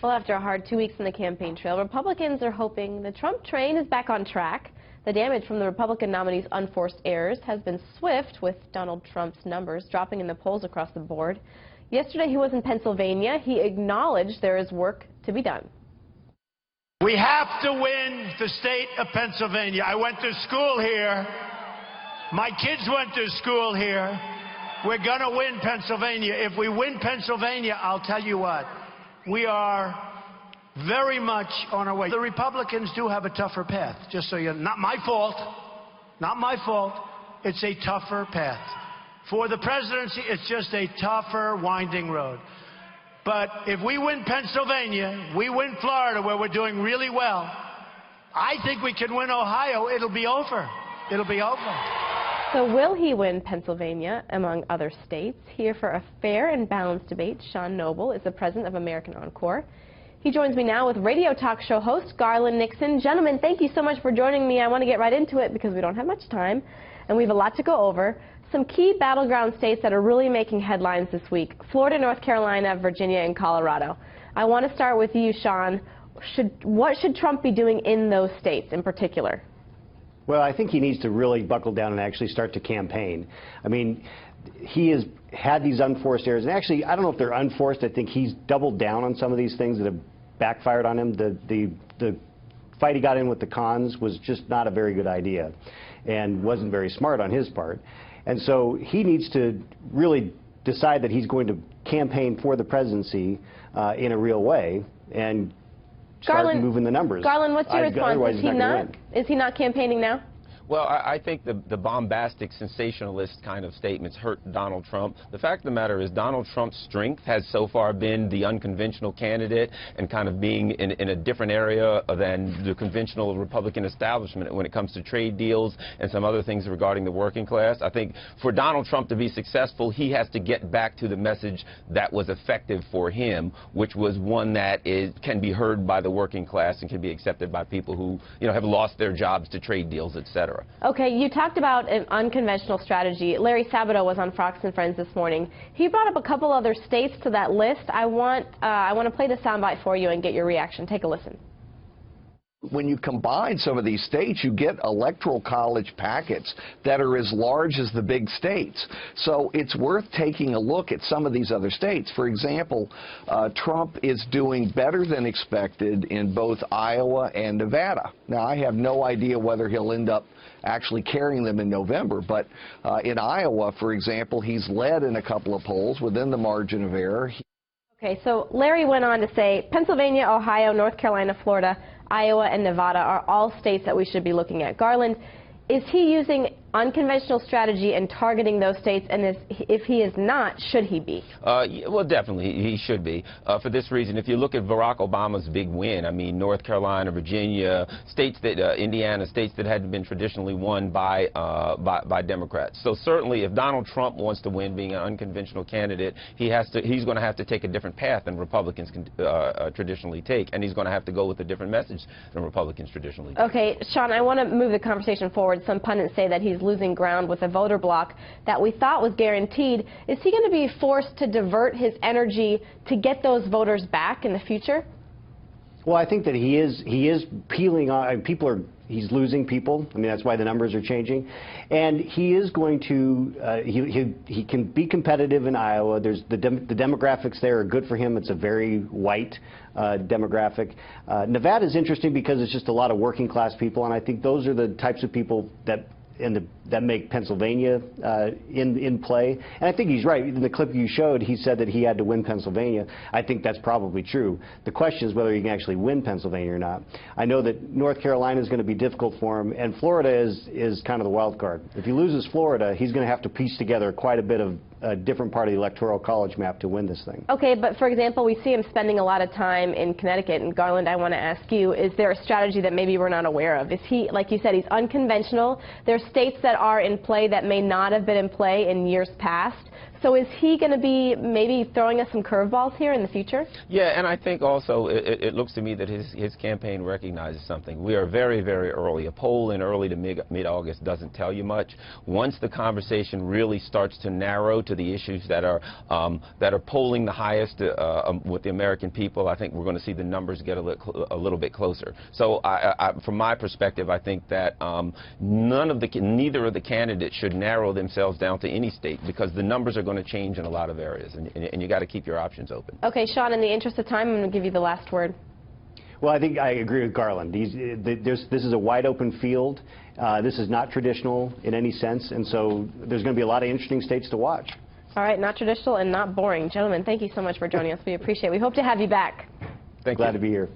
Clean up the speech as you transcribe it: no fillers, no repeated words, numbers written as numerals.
Well, after a hard 2 weeks in the campaign trail, Republicans are hoping the Trump train is back on track. The damage from the Republican nominee's unforced errors has been swift, with Donald Trump's numbers dropping in the polls across the board. Yesterday, he was in Pennsylvania. He acknowledged there is work to be done. We have to win the state of Pennsylvania. I went to school here. My kids went to school here. We're going to win Pennsylvania. If we win Pennsylvania, I'll tell you what, we are very much on our way. The Republicans do have a tougher path, just so you know. Not my fault. Not my fault. It's a tougher path. For the presidency, it's just a tougher, winding road. But if we win Pennsylvania, we win Florida, where we're doing really well, I think we can win Ohio. It'll be over. It'll be over. So will he win Pennsylvania, among other states? Here for a fair and balanced debate, Sean Noble is the president of American Encore. He joins me now with radio talk show host Garland Nixon. Gentlemen, thank you so much for joining me. I want to get right into it because we don't have much time, and we have a lot to go over. Some key battleground states that are really making headlines this week: Florida, North Carolina, Virginia, and Colorado. I want to start with you, Sean. What should Trump be doing in those states in particular? Well, I think he needs to really buckle down and actually start to campaign. I mean, he has had these unforced errors, and actually, I don't know if they're unforced. I think he's doubled down on some of these things that have backfired on him. The fight he got in with the cons was just not a very good idea and wasn't very smart on his part. And so he needs to really decide that he's going to campaign for the presidency in a real way and start moving the numbers. Garland, what's your response? Is he not campaigning now? Well, I think the bombastic, sensationalist kind of statements hurt Donald Trump. The fact of the matter is Donald Trump's strength has so far been the unconventional candidate and kind of being in a different area than the conventional Republican establishment when it comes to trade deals and some other things regarding the working class. I think for Donald Trump to be successful, he has to get back to the message that was effective for him, which was one that can be heard by the working class and can be accepted by people who, have lost their jobs to trade deals, etc. Okay, you talked about an unconventional strategy. Larry Sabato was on Fox and Friends this morning. He brought up a couple other states to that list. I want to play the soundbite for you and get your reaction. Take a listen. When you combine some of these states, you get electoral college packets that are as large as the big states. So it's worth taking a look at some of these other states. For example, Trump is doing better than expected in both Iowa and Nevada. Now, I have no idea whether he'll end up actually carrying them in November, but in Iowa, for example, he's led in a couple of polls within the margin of error. Okay, so Larry went on to say Pennsylvania, Ohio, North Carolina, Florida, Iowa, and Nevada are all states that we should be looking at. Garland, is he using unconventional strategy and targeting those states, and if he is not, should he be? Well, definitely, he should be. For this reason, if you look at Barack Obama's big win, I mean, North Carolina, Virginia, states that, Indiana, states that hadn't been traditionally won by Democrats. So certainly, if Donald Trump wants to win being an unconventional candidate, he's going to have to take a different path than Republicans can traditionally take, and he's going to have to go with a different message than Republicans traditionally take. Okay, Sean, I want to move the conversation forward. Some pundits say that he's losing ground with a voter bloc that we thought was guaranteed. Is he going to be forced to divert his energy to get those voters back in the future? Well, I think that he is peeling on he's losing people. I mean, that's why the numbers are changing. And he is going to, he can be competitive in Iowa. There's the demographics there are good for him. It's a very white demographic. Nevada is interesting because it's just a lot of working class people, and I think those are the types of people that make Pennsylvania in play. And I think he's right. In the clip you showed, he said that he had to win Pennsylvania. I think that's probably true. The question is whether he can actually win Pennsylvania or not. I know that North Carolina is going to be difficult for him, and Florida is kind of the wild card. If he loses Florida, he's going to have to piece together quite a bit of a different part of the electoral college map to win this thing. Okay, but for example, we see him spending a lot of time in Connecticut. And Garland, I want to ask you, is there a strategy that maybe we're not aware of? Is he, like you said, he's unconventional? There are states that are in play that may not have been in play in years past. So is he going to be maybe throwing us some curveballs here in the future? Yeah, and I think also it looks to me that his campaign recognizes something. We are very, very early. A poll in early to mid-August doesn't tell you much. Once the conversation really starts to narrow to the issues that are polling the highest with the American people, I think we're going to see the numbers get a little bit closer. So from my perspective, I think that neither of the candidates should narrow themselves down to any state, because the numbers are going to change in a lot of areas, and you got to keep your options open. Okay, Sean, in the interest of time, I'm going to give you the last word. Well, I think I agree with Garland. This is a wide open field. This is not traditional in any sense, and so there's going to be a lot of interesting states to watch. All right, not traditional and not boring. Gentlemen, thank you so much for joining us. We appreciate it. We hope to have you back. Glad to be here.